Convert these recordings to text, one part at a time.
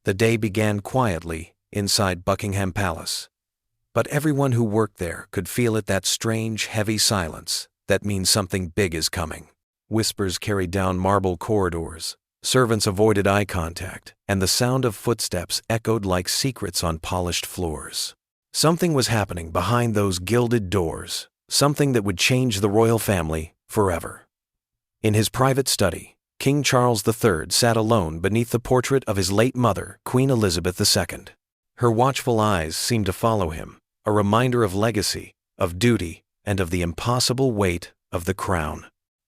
The day began quietly inside Buckingham Palace. But everyone who worked there could feel it, that strange, heavy silence that means something big is coming. Whispers carried down marble corridors. Servants avoided eye contact, and the sound of footsteps echoed like secrets on polished floors. Something was happening behind those gilded doors, something that would change the royal family forever. In his private study, King Charles III sat alone beneath the portrait of his late mother, Queen Elizabeth II. Her watchful eyes seemed to follow him, a reminder of legacy, of duty, and of the impossible weight of the crown.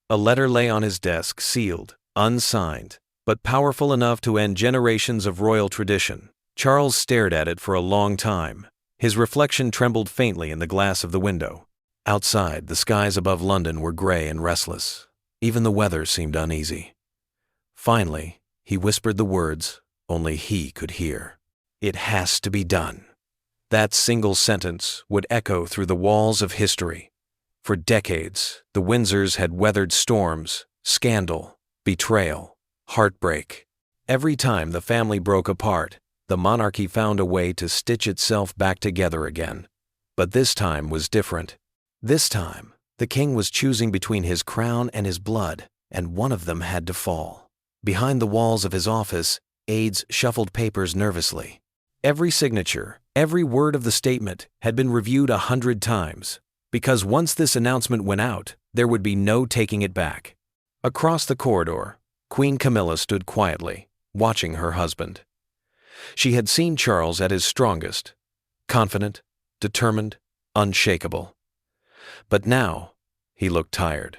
A letter lay on his desk, sealed, unsigned, but powerful enough to end generations of royal tradition. Charles stared at it for a long time. His reflection trembled faintly in the glass of the window. Outside, the skies above London were gray and restless. Even the weather seemed uneasy. Finally, he whispered the words only he could hear. It has to be done. That single sentence would echo through the walls of history. For decades, the Windsors had weathered storms, scandal, betrayal, heartbreak. Every time the family broke apart, the monarchy found a way to stitch itself back together again. But this time was different. This time, the king was choosing between his crown and his blood, and one of them had to fall. Behind the walls of his office, aides shuffled papers nervously. Every signature, every word of the statement had been reviewed 100 times, because once this announcement went out, there would be no taking it back. Across the corridor, Queen Camilla stood quietly, watching her husband. She had seen Charles at his strongest, confident, determined, unshakable. But now, he looked tired.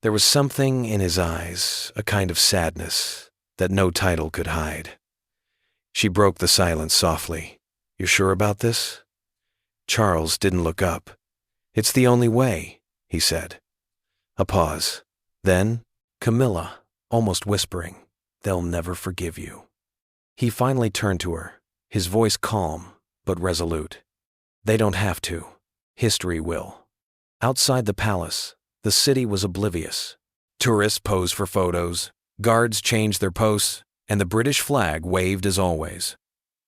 There was something in his eyes, a kind of sadness, that no title could hide. She broke the silence softly. "You're sure about this?" Charles didn't look up. "It's the only way," he said. A pause. Then, "Camilla," almost whispering, "they'll never forgive you." He finally turned to her, his voice calm but resolute. "They don't have to. History will." Outside the palace, the city was oblivious. Tourists posed for photos, guards changed their posts, and the British flag waved as always.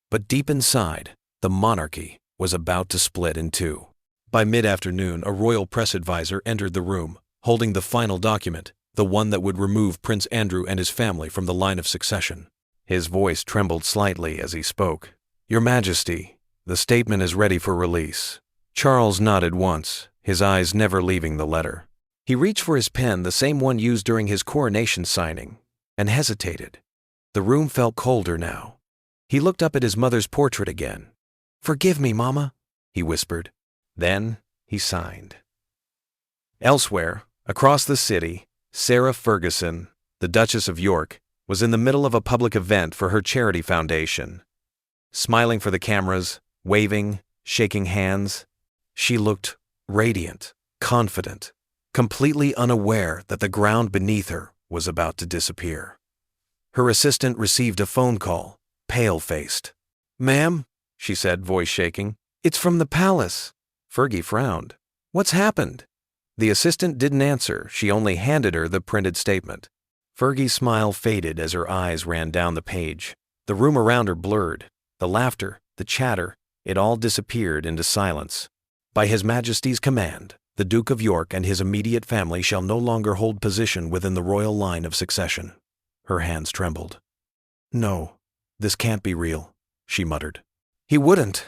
But deep inside, the monarchy was about to split in two. By mid-afternoon, a royal press advisor entered the room, holding the final document, the one that would remove Prince Andrew and his family from the line of succession. His voice trembled slightly as he spoke. "Your Majesty, the statement is ready for release." Charles nodded once, his eyes never leaving the letter. He reached for his pen, the same one used during his coronation signing, and hesitated. The room felt colder now. He looked up at his mother's portrait again. "Forgive me, Mama," he whispered. Then he signed. Elsewhere, across the city, Sarah Ferguson, the Duchess of York, was in the middle of a public event for her charity foundation. Smiling for the cameras, waving, shaking hands, she looked radiant, confident, completely unaware that the ground beneath her was about to disappear. Her assistant received a phone call, pale-faced. "Ma'am," she said, voice shaking, "it's from the palace." Fergie frowned. "What's happened?" The assistant didn't answer, she only handed her the printed statement. Fergie's smile faded as her eyes ran down the page. The room around her blurred. The laughter, the chatter, it all disappeared into silence. "By His Majesty's command, the Duke of York and his immediate family shall no longer hold position within the royal line of succession." Her hands trembled. "No, this can't be real," she muttered. "He wouldn't,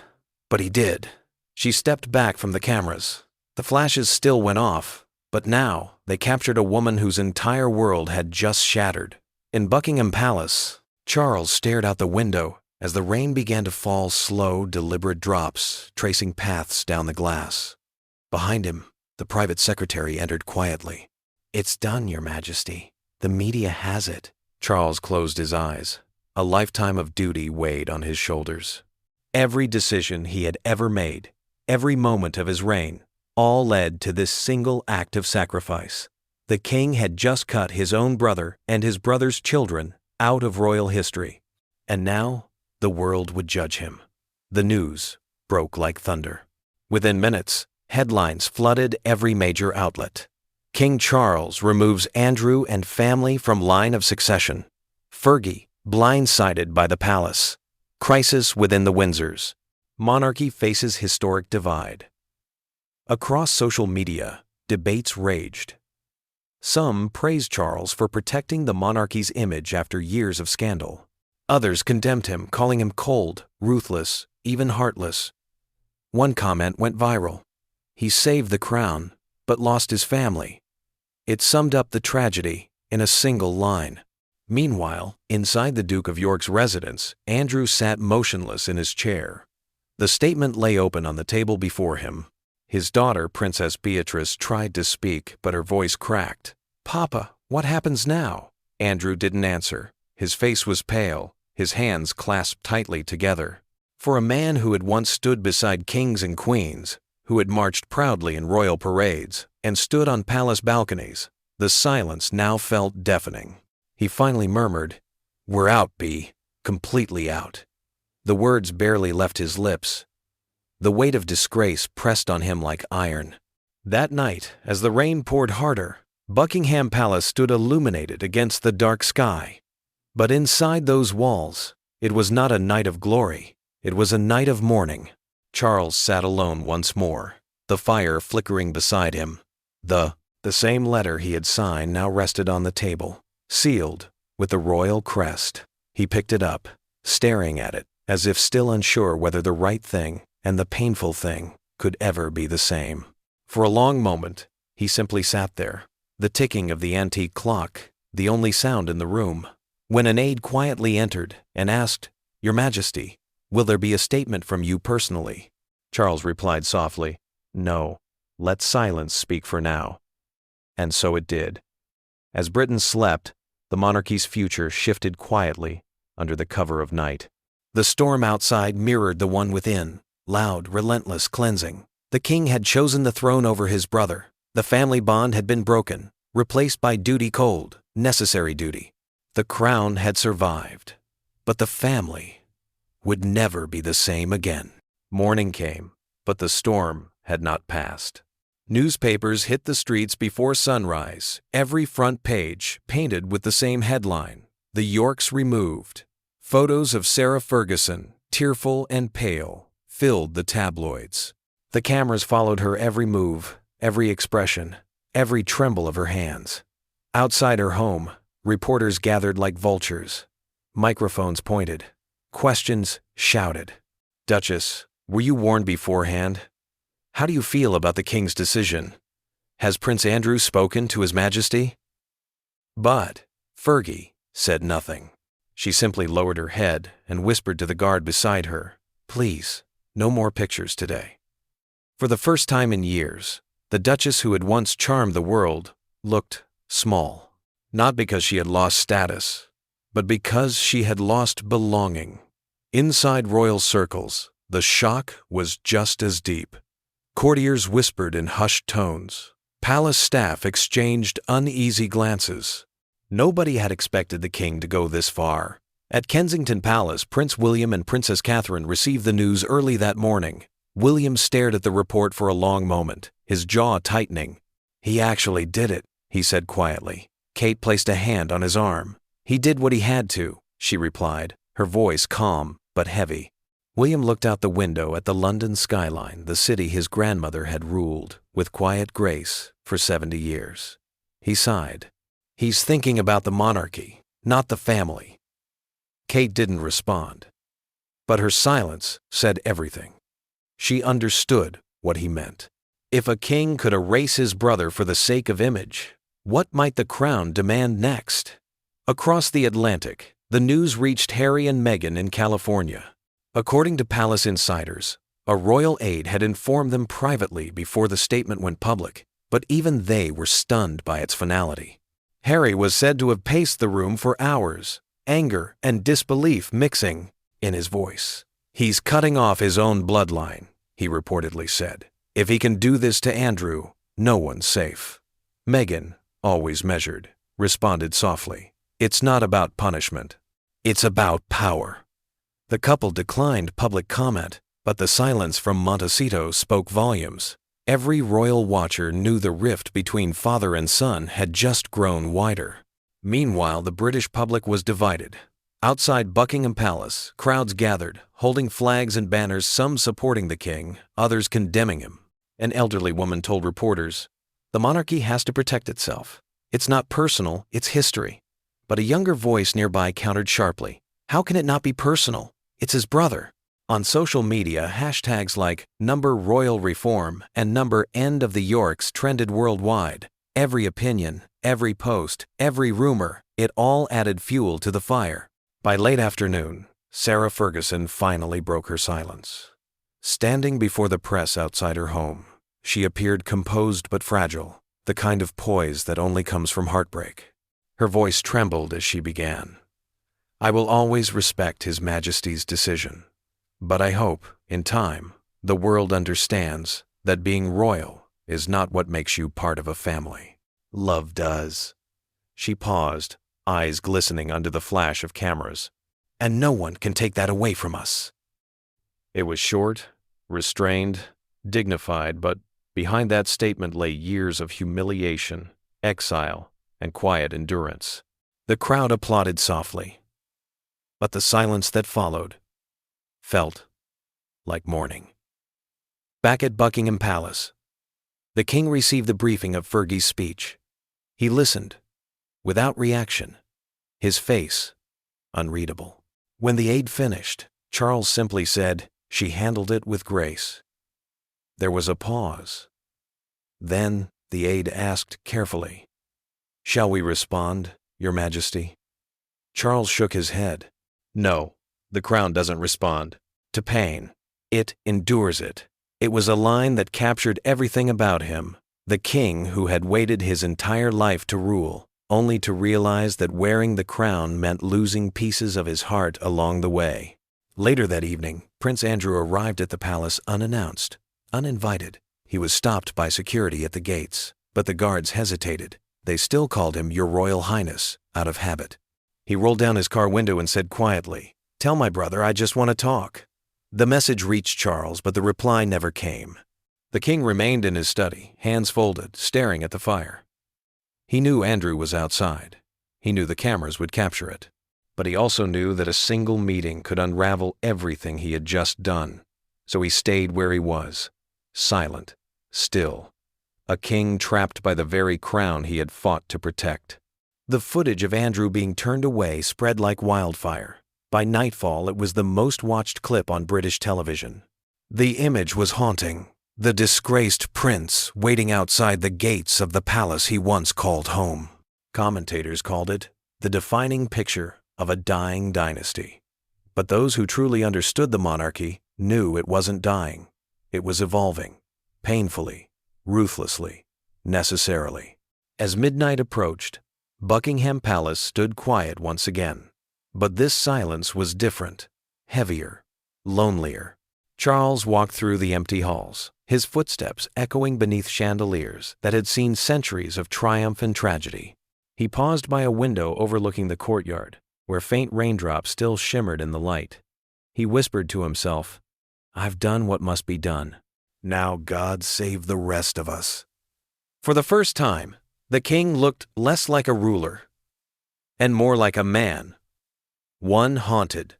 but he did." She stepped back from the cameras. The flashes still went off, but now they captured a woman whose entire world had just shattered. In Buckingham Palace, Charles stared out the window as the rain began to fall, slow, deliberate drops, tracing paths down the glass. Behind him, the private secretary entered quietly. "It's done, Your Majesty. The media has it." Charles closed his eyes. A lifetime of duty weighed on his shoulders. Every decision he had ever made, every moment of his reign, all led to this single act of sacrifice. The king had just cut his own brother and his brother's children out of royal history, and now the world would judge him. The news broke like thunder. Within minutes, headlines flooded every major outlet. King Charles removes Andrew and family from line of succession. Fergie blindsided by the palace. Crisis within the Windsors. Monarchy faces historic divide. Across social media, debates raged. Some praised Charles for protecting the monarchy's image after years of scandal. Others condemned him, calling him cold, ruthless, even heartless. One comment went viral. He saved the crown, but lost his family. It summed up the tragedy in a single line. Meanwhile, inside the Duke of York's residence, Andrew sat motionless in his chair. The statement lay open on the table before him. His daughter, Princess Beatrice, tried to speak, but her voice cracked. "Papa, what happens now?" Andrew didn't answer. His face was pale, his hands clasped tightly together. For a man who had once stood beside kings and queens, who had marched proudly in royal parades, and stood on palace balconies, the silence now felt deafening. He finally murmured, "We're out, Bea, completely out." The words barely left his lips. The weight of disgrace pressed on him like iron. That night, as the rain poured harder, Buckingham Palace stood illuminated against the dark sky. But inside those walls, it was not a night of glory, it was a night of mourning. Charles sat alone once more, the fire flickering beside him. The same letter he had signed now rested on the table, sealed with the royal crest. He picked it up, staring at it, as if still unsure whether the right thing and the painful thing could ever be the same. For a long moment, he simply sat there, the ticking of the antique clock, the only sound in the room, when an aide quietly entered and asked, "Your Majesty, will there be a statement from you personally?" Charles replied softly, "No, let silence speak for now." And so it did. As Britain slept, the monarchy's future shifted quietly under the cover of night. The storm outside mirrored the one within, loud, relentless, cleansing. The king had chosen the throne over his brother. The family bond had been broken, replaced by duty cold, necessary duty. The crown had survived, but the family would never be the same again. Morning came, but the storm had not passed. Newspapers hit the streets before sunrise, every front page painted with the same headline, "The Yorks Removed." Photos of Sarah Ferguson, tearful and pale, filled the tabloids. The cameras followed her every move, every expression, every tremble of her hands. Outside her home, reporters gathered like vultures. Microphones pointed. Questions shouted. "Duchess, were you warned beforehand? How do you feel about the king's decision? Has Prince Andrew spoken to His Majesty?" But Fergie said nothing. She simply lowered her head and whispered to the guard beside her, "Please, no more pictures today." For the first time in years, the Duchess who had once charmed the world looked small. Not because she had lost status, but because she had lost belonging. Inside royal circles, the shock was just as deep. Courtiers whispered in hushed tones. Palace staff exchanged uneasy glances. Nobody had expected the king to go this far. At Kensington Palace, Prince William and Princess Catherine received the news early that morning. William stared at the report for a long moment, his jaw tightening. "He actually did it," he said quietly. Kate placed a hand on his arm. "He did what he had to," she replied, her voice calm but heavy. William looked out the window at the London skyline, the city his grandmother had ruled with quiet grace for 70 years. He sighed. "He's thinking about the monarchy, not the family." Kate didn't respond, but her silence said everything. She understood what he meant. If a king could erase his brother for the sake of image, what might the crown demand next? Across the Atlantic, the news reached Harry and Meghan in California. According to palace insiders, a royal aide had informed them privately before the statement went public, but even they were stunned by its finality. Harry was said to have paced the room for hours, anger and disbelief mixing in his voice. "He's cutting off his own bloodline," he reportedly said. "If he can do this to Andrew, no one's safe." Meghan, always measured, responded softly, "It's not about punishment. It's about power." The couple declined public comment, but the silence from Montecito spoke volumes. Every royal watcher knew the rift between father and son had just grown wider. Meanwhile, the British public was divided. Outside Buckingham Palace, crowds gathered, holding flags and banners, some supporting the king, others condemning him. An elderly woman told reporters, "The monarchy has to protect itself. It's not personal, it's history." But a younger voice nearby countered sharply, "How can it not be personal? It's his brother." On social media, hashtags like #RoyalReform and #End of the Yorks trended worldwide. Every opinion, every post, every rumor, it all added fuel to the fire. By late afternoon, Sarah Ferguson finally broke her silence. Standing before the press outside her home, she appeared composed but fragile, the kind of poise that only comes from heartbreak. Her voice trembled as she began. "I will always respect His Majesty's decision. But I hope, in time, the world understands that being royal is not what makes you part of a family. Love does." She paused, eyes glistening under the flash of cameras. "And no one can take that away from us." It was short, restrained, dignified, but behind that statement lay years of humiliation, exile, and quiet endurance. The crowd applauded softly, but the silence that followed felt like mourning. Back at Buckingham Palace, the king received the briefing of Fergie's speech. He listened, without reaction, his face unreadable. When the aide finished, Charles simply said, "She handled it with grace." There was a pause. Then the aide asked carefully, "Shall we respond, Your Majesty?" Charles shook his head. "No, the crown doesn't respond to pain. It endures it." It was a line that captured everything about him, the king who had waited his entire life to rule, only to realize that wearing the crown meant losing pieces of his heart along the way. Later that evening, Prince Andrew arrived at the palace unannounced, uninvited. He was stopped by security at the gates, but the guards hesitated. They still called him Your Royal Highness, out of habit. He rolled down his car window and said quietly, "Tell my brother I just want to talk." The message reached Charles, but the reply never came. The king remained in his study, hands folded, staring at the fire. He knew Andrew was outside. He knew the cameras would capture it. But he also knew that a single meeting could unravel everything he had just done. So he stayed where he was, silent, still, a king trapped by the very crown he had fought to protect. The footage of Andrew being turned away spread like wildfire. By nightfall, it was the most watched clip on British television. The image was haunting. The disgraced prince waiting outside the gates of the palace he once called home. Commentators called it the defining picture of a dying dynasty. But those who truly understood the monarchy knew it wasn't dying. It was evolving, painfully, ruthlessly, necessarily. As midnight approached, Buckingham Palace stood quiet once again. But this silence was different, heavier, lonelier. Charles walked through the empty halls, his footsteps echoing beneath chandeliers that had seen centuries of triumph and tragedy. He paused by a window overlooking the courtyard, where faint raindrops still shimmered in the light. He whispered to himself, "I've done what must be done. Now God save the rest of us." For the first time, the king looked less like a ruler and more like a man. One haunted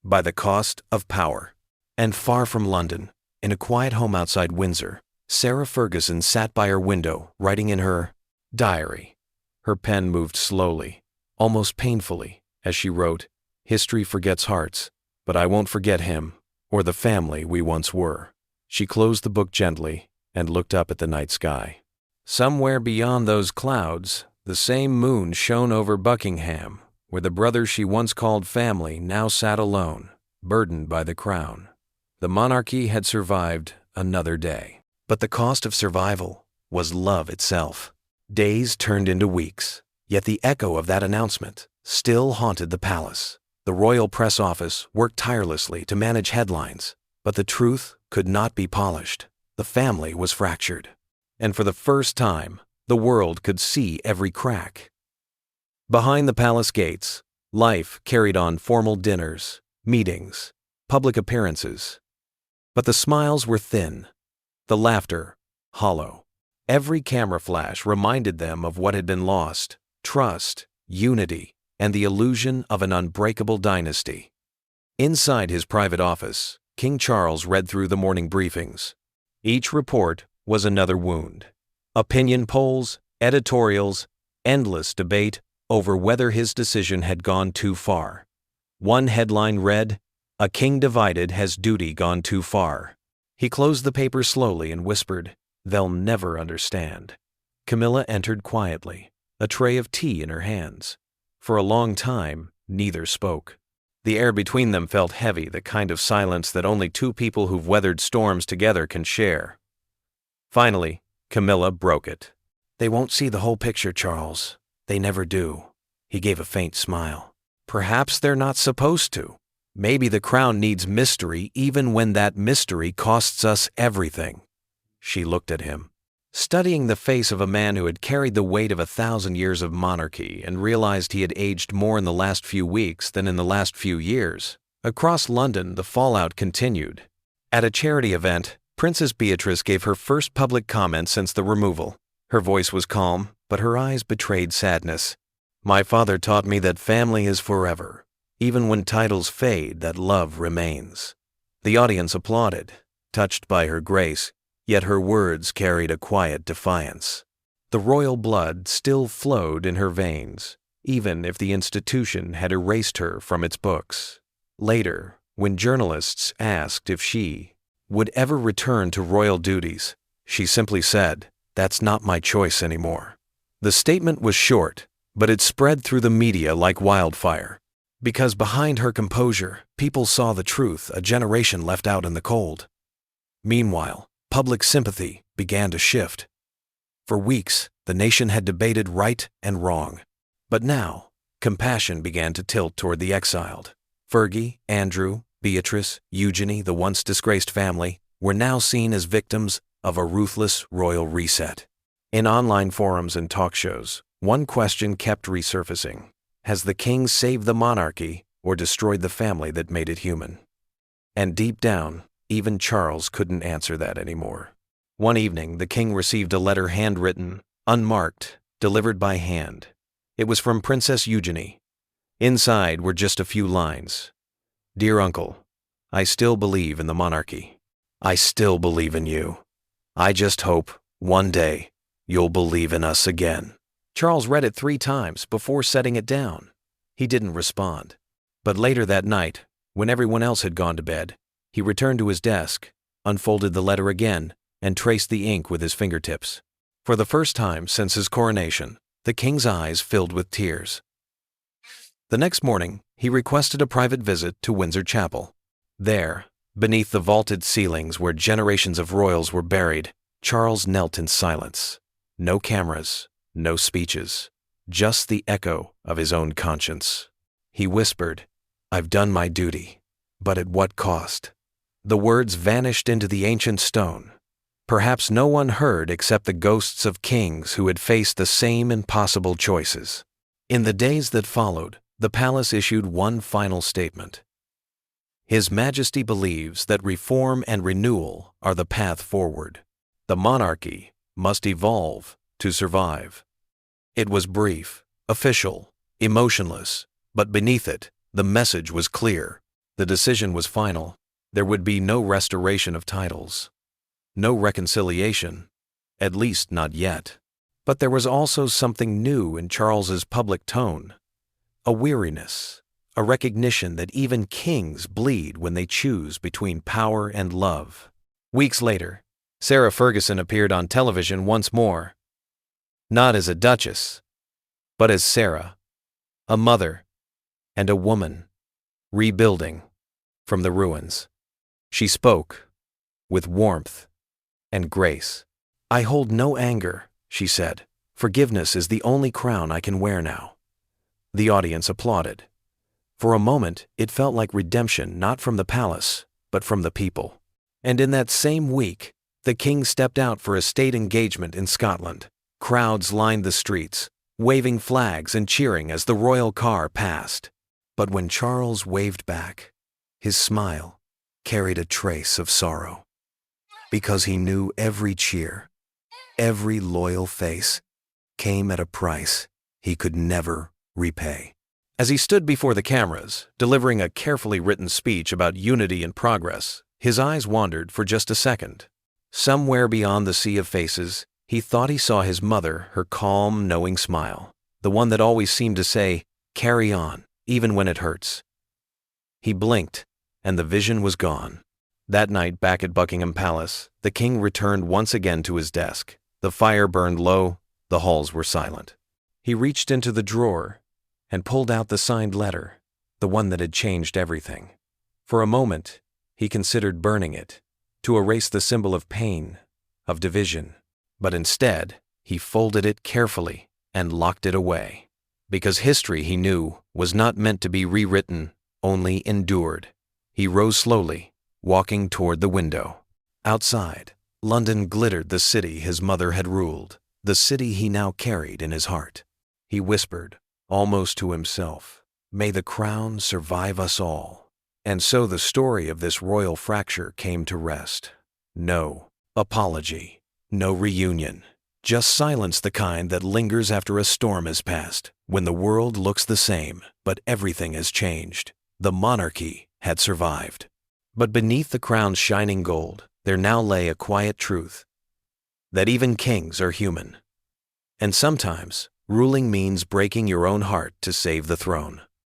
by the cost of power. And far from London, in a quiet home outside Windsor, Sarah Ferguson sat by her window, writing in her diary. Her pen moved slowly, almost painfully, as she wrote, "History forgets hearts, but I won't forget him, or the family we once were." She closed the book gently and looked up at the night sky. Somewhere beyond those clouds, the same moon shone over Buckingham, where the brothers she once called family now sat alone, burdened by the crown. The monarchy had survived another day. But the cost of survival was love itself. Days turned into weeks, yet the echo of that announcement still haunted the palace. The royal press office worked tirelessly to manage headlines, but the truth could not be polished. The family was fractured. And for the first time, the world could see every crack. Behind the palace gates, life carried on formal dinners, meetings, public appearances. But the smiles were thin, the laughter hollow. Every camera flash reminded them of what had been lost: trust, unity, and the illusion of an unbreakable dynasty. Inside his private office, King Charles read through the morning briefings. Each report was another wound. Opinion polls, editorials, endless debate over whether his decision had gone too far. One headline read, "A king divided, has duty gone too far?" He closed the paper slowly and whispered, "They'll never understand." Camilla entered quietly, a tray of tea in her hands. For a long time, neither spoke. The air between them felt heavy, the kind of silence that only two people who've weathered storms together can share. Finally, Camilla broke it. "They won't see the whole picture, Charles. They never do." He gave a faint smile. "Perhaps they're not supposed to. Maybe the crown needs mystery even when that mystery costs us everything." She looked at him, studying the face of a man who had carried the weight of 1,000 years of monarchy, and realized he had aged more in the last few weeks than in the last few years. Across London, the fallout continued. At a charity event, Princess Beatrice gave her first public comment since the removal. Her voice was calm, but her eyes betrayed sadness. "My father taught me that family is forever. Even when titles fade, that love remains." The audience applauded, touched by her grace, yet her words carried a quiet defiance. The royal blood still flowed in her veins, even if the institution had erased her from its books. Later, when journalists asked if she would ever return to royal duties, she simply said, "That's not my choice anymore." The statement was short, but it spread through the media like wildfire. Because behind her composure, people saw the truth, a generation left out in the cold. Meanwhile, public sympathy began to shift. For weeks, the nation had debated right and wrong. But now, compassion began to tilt toward the exiled. Fergie, Andrew, Beatrice, Eugenie, the once disgraced family, were now seen as victims of a ruthless royal reset. In online forums and talk shows, one question kept resurfacing. Has the king saved the monarchy or destroyed the family that made it human? And deep down, even Charles couldn't answer that anymore. One evening, the king received a letter handwritten, unmarked, delivered by hand. It was from Princess Eugenie. Inside were just a few lines. "Dear Uncle, I still believe in the monarchy. I still believe in you. I just hope, one day, you'll believe in us again." Charles read it 3 times before setting it down. He didn't respond. But later that night, when everyone else had gone to bed, he returned to his desk, unfolded the letter again, and traced the ink with his fingertips. For the first time since his coronation, the king's eyes filled with tears. The next morning, he requested a private visit to Windsor Chapel. There, beneath the vaulted ceilings where generations of royals were buried, Charles knelt in silence. No cameras, no speeches, just the echo of his own conscience. He whispered, "I've done my duty, but at what cost?" The words vanished into the ancient stone. Perhaps no one heard except the ghosts of kings who had faced the same impossible choices. In the days that followed, the palace issued one final statement. His Majesty believes that reform and renewal are the path forward. The monarchy must evolve to survive. It was brief, official, emotionless, but beneath it, the message was clear. The decision was final. There would be no restoration of titles. No reconciliation, at least not yet. But there was also something new in Charles's public tone. A weariness, a recognition that even kings bleed when they choose between power and love. Weeks later, Sarah Ferguson appeared on television once more. Not as a duchess, but as Sarah, a mother and a woman, rebuilding from the ruins. She spoke with warmth and grace. "I hold no anger," she said. "Forgiveness is the only crown I can wear now." The audience applauded. For a moment, it felt like redemption not from the palace, but from the people. And in that same week, the king stepped out for a state engagement in Scotland. Crowds lined the streets, waving flags and cheering as the royal car passed. But when Charles waved back, his smile carried a trace of sorrow. Because he knew every cheer, every loyal face, came at a price he could never repay. As he stood before the cameras, delivering a carefully written speech about unity and progress, his eyes wandered for just a second. Somewhere beyond the sea of faces, he thought he saw his mother, her calm, knowing smile, the one that always seemed to say, "Carry on, even when it hurts." He blinked, and the vision was gone. That night back at Buckingham Palace, the king returned once again to his desk. The fire burned low, the halls were silent. He reached into the drawer and pulled out the signed letter, the one that had changed everything. For a moment, he considered burning it, to erase the symbol of pain, of division. But instead, he folded it carefully and locked it away. Because history, he knew, was not meant to be rewritten, only endured. He rose slowly, walking toward the window. Outside, London glittered, the city his mother had ruled, the city he now carried in his heart. He whispered, almost to himself, "May the crown survive us all." And so the story of this royal fracture came to rest. No apology, no reunion, just silence, the kind that lingers after a storm has passed, when the world looks the same, but everything has changed. The monarchy had survived. But beneath the crown's shining gold, there now lay a quiet truth, that even kings are human. And sometimes, ruling means breaking your own heart to save the throne.